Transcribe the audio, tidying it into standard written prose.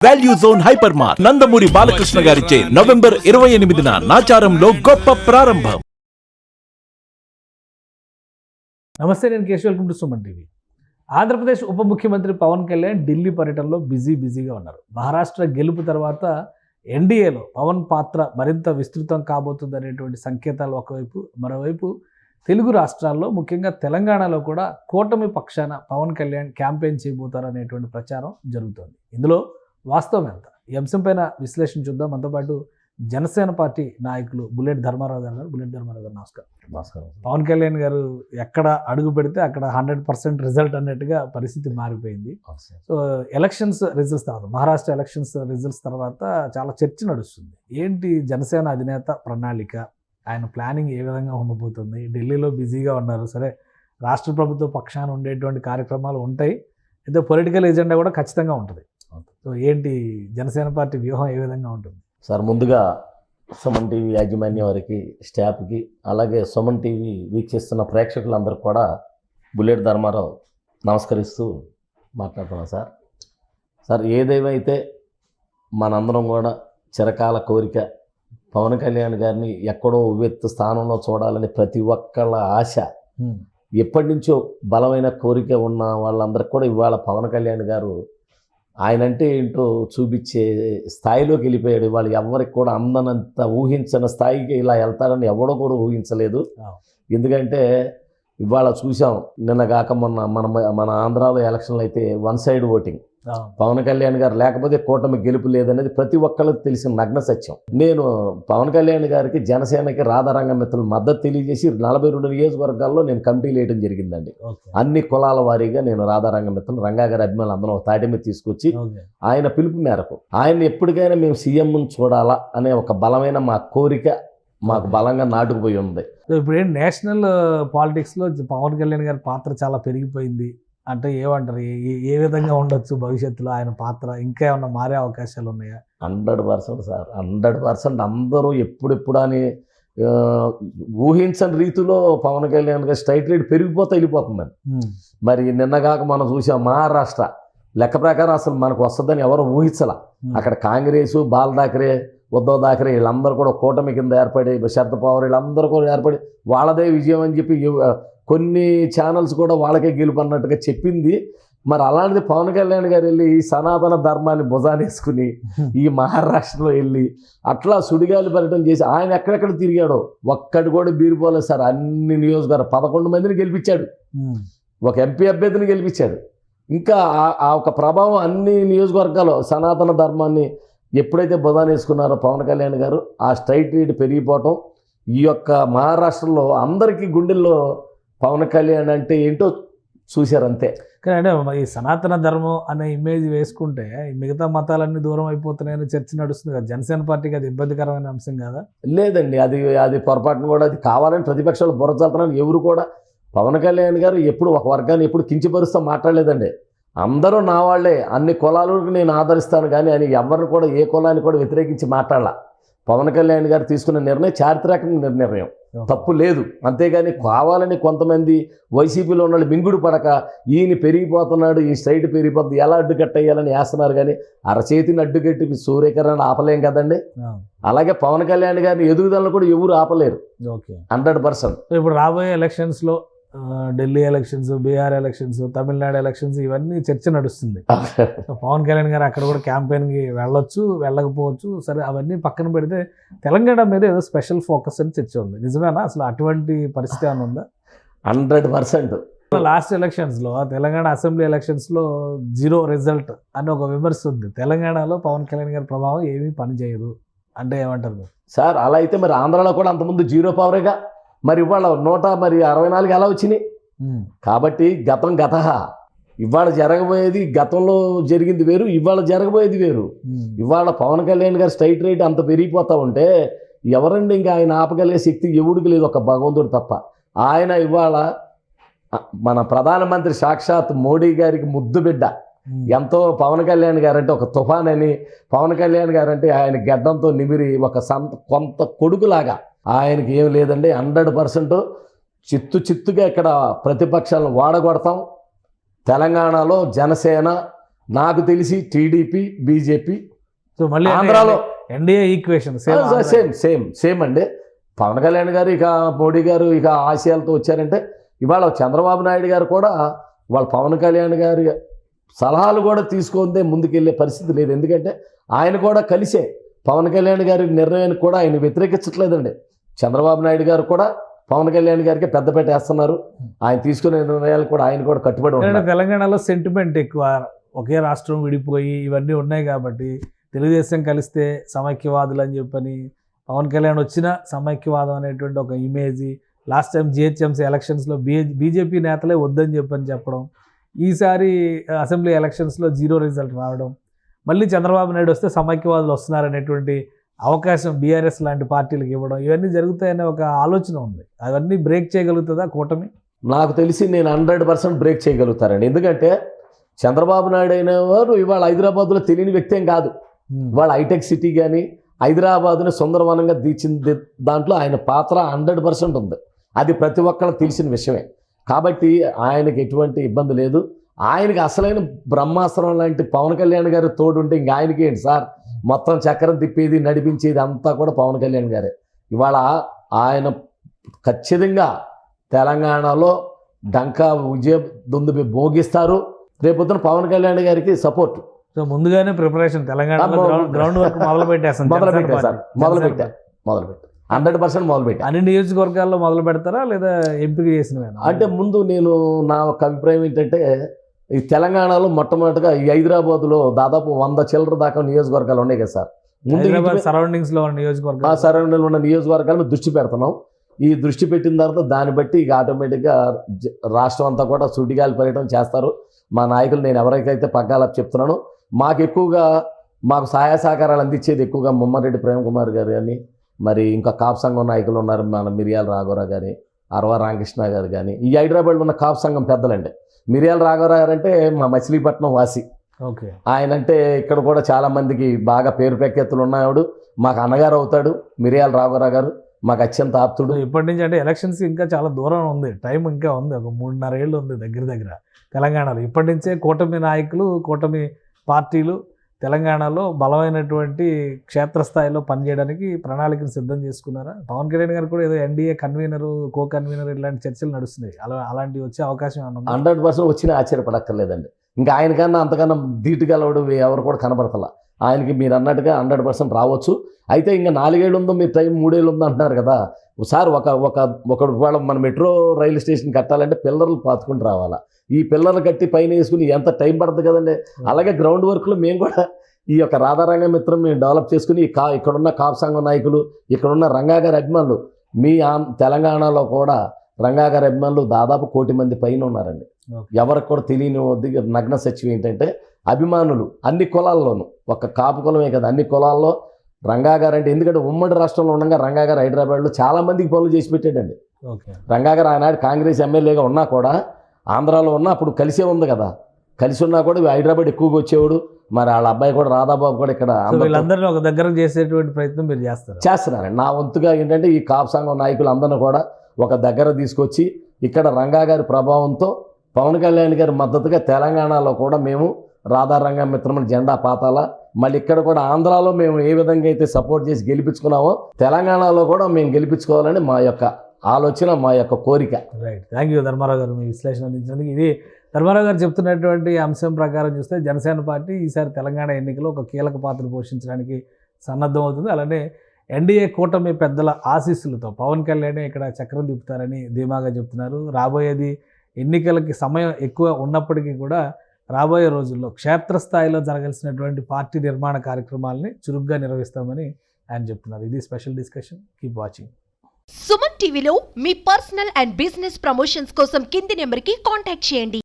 Value zone hyper mart Nandamuri Balakrishna గారిచే November 28న నాచారంలో గొప్ప ప్రారంభం. నమస్తే, నేను Keshav. Welcome to Suman TV. Andhra Pradesh ఉప ముఖ్యమంత్రి పవన్ కళ్యాణ్ ఢిల్లీ పర్యటనలో బిజీగా ఉన్నారు. మహారాష్ట్ర గెలుపు తర్వాత ఎన్డీఏలో పవన్ పాత్ర మరింత విస్తృతం కాబోతుందనేటువంటి సంకేతాలు ఒకవైపు, మరోవైపు తెలుగు రాష్ట్రాల్లో ముఖ్యంగా తెలంగాణలో కూడా కూటమి పక్షాన పవన్ కళ్యాణ్ క్యాంపెయిన్ చేయబోతారనేటువంటి ప్రచారం జరుగుతోంది. ఇందులో వాస్తవం ఎంత? ఈ అంశంపైన విశ్లేషణ చూద్దాం. మనతో పాటు జనసేన పార్టీ నాయకులు బుల్లెట్ ధర్మారావు గారు. బుల్లెట్ ధర్మారావు గారు, నమస్కారం. పవన్ కళ్యాణ్ గారు ఎక్కడ అడుగు పెడితే అక్కడ 100% రిజల్ట్ అన్నట్టుగా పరిస్థితి మారిపోయింది. సో ఎలక్షన్స్ రిజల్ట్స్ తర్వాత, మహారాష్ట్ర ఎలక్షన్స్ రిజల్ట్స్ తర్వాత చాలా చర్చ నడుస్తుంది. ఏంటి జనసేన అధినేత ప్రణాళిక, ఆయన ప్లానింగ్ ఏ విధంగా ఉండబోతుంది? ఢిల్లీలో బిజీగా ఉన్నారు, సరే రాష్ట్ర ప్రభుత్వ పక్షాన ఉండేటువంటి కార్యక్రమాలు ఉంటాయి, అయితే పొలిటికల్ ఎజెండా కూడా ఖచ్చితంగా ఉంటుంది. సో ఏంటి జనసేన పార్టీ వ్యూహం ఏ విధంగా ఉంటుంది? సార్, ముందుగా సుమన్ టీవీ యాజమాన్యం వారికి, స్టాఫ్కి, అలాగే సుమన్ టీవీ వీక్షిస్తున్న ప్రేక్షకులందరికీ కూడా బుల్లెట్ ధర్మారావు నమస్కరిస్తూ మాట్లాడుతున్నాను. సార్ ఏదేమైతే మనందరం కూడా చిరకాల కోరిక పవన్ కళ్యాణ్ గారిని ఎక్కడో ఉవ్వెత్తు స్థానంలో చూడాలని ప్రతి ఒక్కళ్ళ ఆశ, ఎప్పటి నుంచో బలమైన కోరిక ఉన్న వాళ్ళందరికీ కూడా ఇవాళ పవన్ కళ్యాణ్ గారు ఆయన అంటే ఏంటో చూపించే స్థాయిలోకి వెళ్ళిపోయాడు. వాళ్ళు ఎవరికి కూడా అందనంత ఊహించిన స్థాయికి ఇలా వెళ్తారని ఎవడో కూడా ఊహించలేదు. ఎందుకంటే ఇవాళ చూసాం, నిన్నగాక మన ఆంధ్రాలో ఎలక్షన్లు అయితే one side voting. Pawan Kalyan garu లేకపోతే కూటమి గెలుపు లేదనేది ప్రతి ఒక్కరికి తెలిసిన నగ్న సత్యం. నేను పవన్ కళ్యాణ్ గారికి, జనసేనకి, రాధారంగ మిత్రులు మద్దతు తెలియజేసి 42 నియోజకవర్గాల్లో నేను కమిటీలు వేయడం జరిగిందండి. అన్ని కులాల వారీగా నేను రాధారంగ మిత్రులు, రంగా గారి అభిమానులు అందరం ఒక తాటి మీద తీసుకొచ్చి ఆయన పిలుపు మేరకు ఆయన ఎప్పటికైనా మేము సీఎం చూడాలా అనే ఒక బలమైన మా కోరిక మాకు బలంగా నాటుకుపోయి ఉంది. ఇప్పుడు ఏంటి నేషనల్ పాలిటిక్స్లో పవన్ కళ్యాణ్ గారి పాత్ర చాలా పెరిగిపోయింది అంటే ఏమంటారు? ఏ విధంగా ఉండొచ్చు భవిష్యత్తులో ఆయన పాత్ర? ఇంకా ఏమన్నా మారే అవకాశాలు ఉన్నాయా? 100% సార్, 100% అందరూ ఎప్పుడెప్పుడు అని ఊహించని రీతిలో పవన్ కళ్యాణ్ గారు స్ట్రైట్ రేట్ పెరిగిపోతే వెళ్ళిపోతుందని. మరి నిన్నగాక మనం చూసాం, మహారాష్ట్ర లెక్క ప్రకారం అసలు మనకు వస్తుందని ఎవరు ఊహించాల. అక్కడ కాంగ్రెస్, బాల్ ఠాకరే, ఉద్ధవ్ ఠాకరే వీళ్ళందరూ కూడా కూటమి కింద ఏర్పడి, శరద్ పవార్ వీళ్ళందరూ కూడా ఏర్పడి వాళ్ళదే విజయం అని చెప్పి కొన్ని ఛానల్స్ కూడా వాళ్ళకే గెలుపు అన్నట్టుగా చెప్పింది. మరి అలాంటిది పవన్ కళ్యాణ్ గారు వెళ్ళి ఈ సనాతన ధర్మాన్ని భుజానేసుకుని ఈ మహారాష్ట్రలో వెళ్ళి అట్లా సుడిగాలి పర్యటన చేసి ఆయన ఎక్కడెక్కడ తిరిగాడో ఒక్కటి కూడా బీరిపోలేదు సార్. అన్ని నియోజకవర్గాలు 11 మందిని గెలిపించాడు, ఒక ఎంపీ అభ్యర్థిని గెలిపించాడు. ఇంకా ఆ ఒక ప్రభావం అన్ని నియోజకవర్గాల్లో సనాతన ధర్మాన్ని ఎప్పుడైతే భుజానేసుకున్నారో పవన్ కళ్యాణ్ గారు, ఆ స్ట్రైట్ రేట్ పెరిగిపోవటం ఈ యొక్క మహారాష్ట్రలో అందరికీ గుండెల్లో పవన్ కళ్యాణ్ అంటే ఏంటో చూశారు అంతే. కానీ అంటే ఈ సనాతన ధర్మం అనే ఇమేజ్ వేసుకుంటే మిగతా మతాలన్నీ దూరం అయిపోతున్నాయని చర్చ నడుస్తుంది కదా. జనసేన పార్టీకి అది ఇబ్బందికరమైన అంశం కదా? లేదండి, అది పొరపాటును కూడా అది కావాలని ప్రతిపక్షాలు బుర్రచల్తనని ఎవరు కూడా పవన్ కళ్యాణ్ గారు ఎప్పుడు ఒక వర్గాన్ని ఎప్పుడు కించపరుస్తూ మాట్లాడలేదండి. అందరూ నా వాళ్ళే, అన్ని కులాలకు నేను ఆదరిస్తాను కానీ అని ఎవరిని కూడా ఏ కులాన్ని కూడా వ్యతిరేకించి మాట్లాడాల. పవన్ కళ్యాణ్ గారు తీసుకున్న నిర్ణయం చారిత్రాత్మక నిర్ణయం, తప్పు లేదు. అంతేగాని కావాలని కొంతమంది వైసీపీలో ఉన్న మింగుడు పడక ఈయన పెరిగిపోతున్నాడు, ఈ స్ట్రైట్ పెరిగిపోతుంది, ఎలా అడ్డుకట్టేయాలని వేస్తున్నారు. కానీ అరచేతిని అడ్డుకట్టి సూర్యకిరణ్ ఆపలేం కదండి. అలాగే పవన్ కళ్యాణ్ గారిని ఎదుగుదలను కూడా ఎవరు ఆపలేరు. 100%. ఇప్పుడు రాబోయే ఎలక్షన్స్లో Delhi elections, Bihar elections, Tamil Nadu elections ఇవన్నీ చర్చ నడుస్తుంది. పవన్ కళ్యాణ్ గారు అక్కడ కూడా క్యాంపెయిన్కి వెళ్ళొచ్చు, వెళ్ళకపోవచ్చు, సరే అవన్నీ పక్కన పెడితే తెలంగాణ మీద ఏదో స్పెషల్ ఫోకస్ అని చర్చ ఉంది. నిజమేనా? అసలు అటువంటి పరిస్థితి ఏమైనా ఉందా? 100%. లాస్ట్ ఎలక్షన్స్లో, తెలంగాణ అసెంబ్లీ ఎలక్షన్స్లో 0 రిజల్ట్ అని ఒక విమర్శ ఉంది. తెలంగాణలో పవన్ కళ్యాణ్ గారి ప్రభావం ఏమీ పనిచేయదు అంటే ఏమంటారు సార్? అలా అయితే మరి ఆంధ్రాలో కూడా అంతకుముందు 0 పవరేగా, మరి ఇవాళ 164 ఎలా వచ్చినాయి? కాబట్టి గత ఇవాళ జరగబోయేది, గతంలో జరిగింది వేరు, ఇవాళ జరగబోయేది వేరు. ఇవాళ పవన్ కళ్యాణ్ గారు స్ట్రైట్ రేట్ అంత పెరిగిపోతూ ఉంటే ఎవరండి ఇంకా ఆయన ఆపగలిగే శక్తి ఎవడికి లేదు, ఒక భగవంతుడు తప్ప. ఆయన ఇవాళ మన ప్రధానమంత్రి సాక్షాత్ మోడీ గారికి ముద్దు బిడ్డ. ఎంతో పవన్ కళ్యాణ్ గారు అంటే ఒక తుఫాన్ అని, పవన్ కళ్యాణ్ గారు అంటే ఆయన గడ్డంతో నిమిరి ఒక కొంత కొడుకులాగా. ఆయనకి ఏం లేదండి. 100% చిత్తుగా ఇక్కడ ప్రతిపక్షాలను వాడగొడతాం. తెలంగాణలో జనసేన నాకు తెలిసి టీడీపీ బీజేపీ సో మళ్ళీ ఆంధ్రాలో ఎన్డీఏ ఈక్వేషన్ సేమ్ అండి. పవన్ కళ్యాణ్ గారు ఇక మోడీ గారు ఇక ఆశయాలతో వచ్చారంటే ఇవాళ చంద్రబాబు నాయుడు గారు కూడా వాళ్ళ పవన్ కళ్యాణ్ గారి సలహాలు కూడా తీసుకుంటే ముందుకెళ్ళే పరిస్థితి లేదు. ఎందుకంటే ఆయన కూడా కలిసే పవన్ కళ్యాణ్ గారి నిర్ణయానికి కూడా ఆయన వ్యతిరేకించట్లేదండి. చంద్రబాబు నాయుడు గారు కూడా పవన్ కళ్యాణ్ గారికి పెద్దపేట వేస్తున్నారు. ఆయన తీసుకునే నిర్ణయాలు కూడా ఆయన కూడా కట్టుబడి ఉన్నారు. తెలంగాణలో సెంటిమెంట్ ఎక్కువ, ఒకే రాష్ట్రం విడిపోయి ఇవన్నీ ఉన్నాయి కాబట్టి తెలుగుదేశం కలిస్తే సమైక్యవాదులు అని చెప్పని పవన్ కళ్యాణ్ వచ్చిన సమైక్యవాదం అనేటువంటి ఒక ఇమేజ్, లాస్ట్ టైం జిహెచ్ఎంసీ ఎలక్షన్స్లో బీజేపీ నేతలే వద్దని చెప్పడం, ఈసారి అసెంబ్లీ ఎలక్షన్స్లో 0 రిజల్ట్ రావడం, మళ్ళీ చంద్రబాబు నాయుడు వస్తే సమైక్యవాదులు వస్తున్నారనేటువంటి అవకాశం బీఆర్ఎస్ లాంటి పార్టీలకు ఇవ్వడం, ఇవన్నీ జరుగుతాయనే ఒక ఆలోచన ఉంది. అవన్నీ బ్రేక్ చేయగలుగుతుందా కూటమి? నాకు తెలిసి నేను 100% బ్రేక్ చేయగలుగుతారండి. ఎందుకంటే చంద్రబాబు నాయుడు అయిన వారు ఇవాళ హైదరాబాద్లో తెలియని వ్యక్తి ఏం కాదు. ఇవాళ హైటెక్ సిటీ కానీ హైదరాబాద్ని సుందరవనంగా తీర్చింది దాంట్లో ఆయన పాత్ర 100% ఉంది. అది ప్రతి ఒక్కరు తెలిసిన విషయమే. కాబట్టి ఆయనకి ఎటువంటి ఇబ్బంది లేదు. ఆయనకి అసలైన బ్రహ్మాస్త్రం లాంటి పవన్ కళ్యాణ్ గారు తోడుంటే ఇంక ఆయనకి ఏంటి సార్, మొత్తం చక్రం తిప్పేది నడిపించేది అంతా కూడా పవన్ కళ్యాణ్ గారే. ఇవాళ ఆయన ఖచ్చితంగా తెలంగాణలో డంకా విజయ దుందుబి భోగిస్తారు. రేపొద్దున పవన్ కళ్యాణ్ గారికి సపోర్ట్. సో ముందుగానే ప్రిపరేషన్ తెలంగాణ గ్రౌండ్ వర్క్ మొదలుపెట్టారు 100% మొదలుపెట్టారు. అన్ని నియోజకవర్గాల్లో మొదలు పెడతారా లేదా ఎంపిక చేసిన? అంటే ముందు నేను నా ఒక అభిప్రాయం ఏంటంటే ఈ తెలంగాణలో మొట్టమొదటిగా ఈ హైదరాబాద్లో దాదాపు 100 చిల్లర దాకా నియోజకవర్గాలు ఉన్నాయి కదా సార్. ముందు సరౌండింగ్స్లో ఉన్న నియోజకవర్గాలను దృష్టి పెడుతున్నాం. ఈ దృష్టి పెట్టిన తర్వాత దాన్ని బట్టి ఇక ఆటోమేటిక్గా రాష్ట్రం అంతా కూడా సుడిగాలి పర్యటన చేస్తారు మా నాయకులు. నేను ఎవరికైతే పగ్గాలకు చెప్తున్నానో మాకు సహాయ సహకారాలు అందించేది ఎక్కువగా ముమ్మారెడ్డి ప్రేమ్ కుమార్ గారు కానీ, మరి ఇంకా కాపు సంఘం నాయకులు ఉన్నారు, మన మిరియాల రాఘవరావు గారి, అరవ రామకృష్ణ గారు కానీ, ఈ హైదరాబాద్లో ఉన్న కాపు సంఘం పెద్దలండి. మిరియాల రాఘవరావు గారు అంటే మా మచిలీపట్నం వాసి. ఆయన అంటే ఇక్కడ కూడా చాలా మందికి బాగా పేరు ప్రఖ్యాతులు ఉన్నాడు. మాకు అన్నగారు అవుతాడు మిరియాల రాఘవరావు గారు, మాకు అత్యంత ఆప్తుడు. ఇప్పటి నుంచి అంటే ఎలక్షన్స్ ఇంకా చాలా దూరం ఉంది, టైం ఇంకా ఉంది, ఒక 3.5 ఏళ్ళు ఉంది దగ్గర తెలంగాణలో. ఇప్పటి నుంచే కూటమి నాయకులు, కూటమి పార్టీలు తెలంగాణలో బలమైనటువంటి క్షేత్రస్థాయిలో పనిచేయడానికి ప్రణాళికను సిద్ధం చేసుకున్నారా? పవన్ కళ్యాణ్ గారు కూడా ఏదో ఎన్డీఏ కన్వీనర్, కో కన్వీనర్ ఇలాంటి చర్చలు నడుస్తున్నాయి. అలాంటివి వచ్చే అవకాశం ఏమన్నా? 100% వచ్చినా ఆశ్చర్యపడక్కర్లేదండి. ఇంకా ఆయనకన్నా అంతకన్నా ధీటుగలవాడు ఎవరు కూడా కనబడతలా. ఆయనకి మీరు అన్నట్టుగా 100% రావచ్చు. అయితే ఇంకా 4 ఏళ్ళు ఉందో మీరు టైం, 3 ఏళ్ళు ఉందో అంటున్నారు కదా సార్. ఒకవేళ మన మెట్రో రైలు స్టేషన్ కట్టాలంటే పిల్లర్లు పాతుకుని రావాలా. ఈ పిల్లర్లు కట్టి పైన వేసుకుని ఎంత టైం పడుతుంది కదండి. అలాగే గ్రౌండ్ వర్క్లో మేము కూడా ఈ యొక్క రాధారంగ మిత్రం మేము డెవలప్ చేసుకుని ఇక్కడున్న కాపు సంఘం నాయకులు, ఇక్కడున్న రంగాగారి అభిమానులు, మీ తెలంగాణలో కూడా రంగాగారి అభిమానులు దాదాపు 1 కోటి మంది పైన ఉన్నారండి. ఎవరికి కూడా తెలియని నగ్న సత్యం ఏంటంటే అభిమానులు అన్ని కులాల్లోనూ, ఒక కాపు కులమే కదా, అన్ని కులాల్లో రంగాగారు అంటే, ఎందుకంటే ఉమ్మడి రాష్ట్రంలో ఉండగా రంగాగారు హైదరాబాద్లో చాలా మందికి పనులు చేసి పెట్టాడండి. రంగాగారు ఆనాడు కాంగ్రెస్ ఎమ్మెల్యేగా ఉన్నా కూడా ఆంధ్రాలో ఉన్నా అప్పుడు కలిసే ఉంది కదా, కలిసి ఉన్నా కూడా హైదరాబాద్ ఎక్కువగా వచ్చేవాడు. మరి వాళ్ళ అబ్బాయి కూడా రాధాబాబు కూడా ఇక్కడ వీళ్ళందరినీ ఒక దగ్గర చేసేటువంటి ప్రయత్నం మీరు చేస్తున్నారండి. నా వంతుగా ఏంటంటే ఈ కాపు సంఘం నాయకులు అందరినీ కూడా ఒక దగ్గర తీసుకొచ్చి ఇక్కడ రంగాగారి ప్రభావంతో పవన్ కళ్యాణ్ గారి మద్దతుగా తెలంగాణలో కూడా మేము రాధారంగ మిత్రమని జెండా పాతాల, మళ్ళీ ఇక్కడ కూడా ఆంధ్రాలో మేము ఏ విధంగా అయితే సపోర్ట్ చేసి గెలిపించుకున్నామో తెలంగాణలో కూడా మేము గెలిపించుకోవాలని మా యొక్క ఆలోచన, మా యొక్క కోరిక. రైట్, థ్యాంక్ యూ ధర్మారావు గారు మీ విశ్లేషణ అందించినందుకు. ఇది ధర్మారావు గారు చెప్తున్నటువంటి అంశం ప్రకారం చూస్తే జనసేన పార్టీ ఈసారి తెలంగాణ ఎన్నికలో ఒక కీలక పాత్ర పోషించడానికి సన్నద్ధం అవుతుంది. అలానే ఎన్డీఏ కూటమి పెద్దల ఆశీస్సులతో పవన్ కళ్యాణ్ ఇక్కడ చక్రం తిప్పుతారని ధీమాగా చెప్తున్నారు. రాబోయేది ఎన్నికలకి సమయం ఎక్కువ ఉన్నప్పటికీ కూడా రాబోయే రోజుల్లో క్షేత్రస్థాయిలో జరగాల్సినటువంటి పార్టీ నిర్మాణ కార్యక్రమాలని చురుగ్గా నిర్వహిస్తామని ఆయన చెప్తున్నారు. ఇది special discussion. Keep watching. Suman టీవీలో మీ పర్సనల్ అండ్ బిజినెస్ ప్రమోషన్స్ కోసం కింది నెంబర్కి కాంటాక్ట్ చేయండి.